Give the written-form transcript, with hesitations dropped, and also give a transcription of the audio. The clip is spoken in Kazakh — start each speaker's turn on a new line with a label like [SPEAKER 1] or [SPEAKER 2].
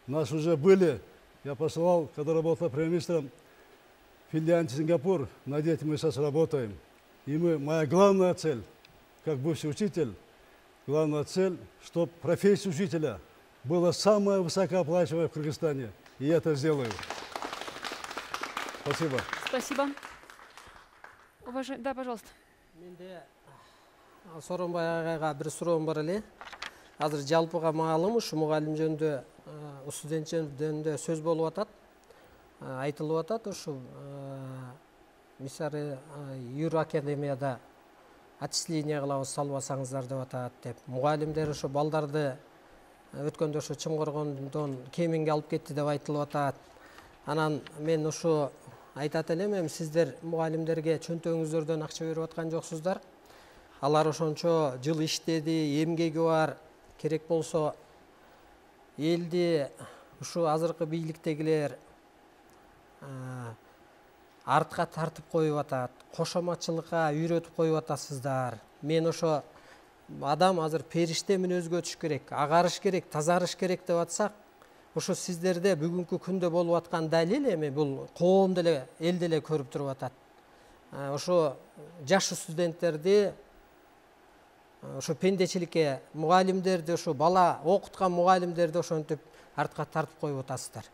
[SPEAKER 1] Нас уже были. Я посылал, когда работал премьер-министром, Финляндия, Сингапур. Надеюсь, мы сейчас работаем. И моя главная цель, как бывший учитель, главная цель, чтобы профессия учителя была самая высокооплачиваемая в Кыргызстане. И я это сделаю. Спасибо.
[SPEAKER 2] Спасибо. Да, пожалуйста.
[SPEAKER 3] Сооронбай агайга бир суроом бар эле. Азыр жалпыга маалым ушу мугалим жөнүндө, студент жөнүндө сөз болуп атат. Айтылып атат ушу мисалы Юр академияда отчисление кылабыз, салбасаңыздар деп атат деп. Мугалимдер ушу балдарды өткөндө ушу Чыңгоргондон Кеминге алып кетти деп айтылып атат. Анан мен ушу айтат элем, сиздер мугалимдерге чөнтөгүңүздөрдөн акча берип аткан жоксуздар. Алар ошончо жыл иштеди, эмгеги бар. Керек болсо элди ушу азыркы бийликтегилер артка тартып коюп атат, кошоматчылыкка үйрөтүп коюп атасыздар. Мен ошо адам азыр периште менен өзгөрүш керек, агарыш керек, тазарыш керек деп атсак, ошо сиздерде бүгүнкү күндө болуп аткан далил эми бул коом деле, эл деле көрүп туруп атат. Ошо жаш студенттерди ошо пендечиликке, мугалимдерди, ошо бала окуткан мугалимдерди ошентип артка тартып коюп атасыздар.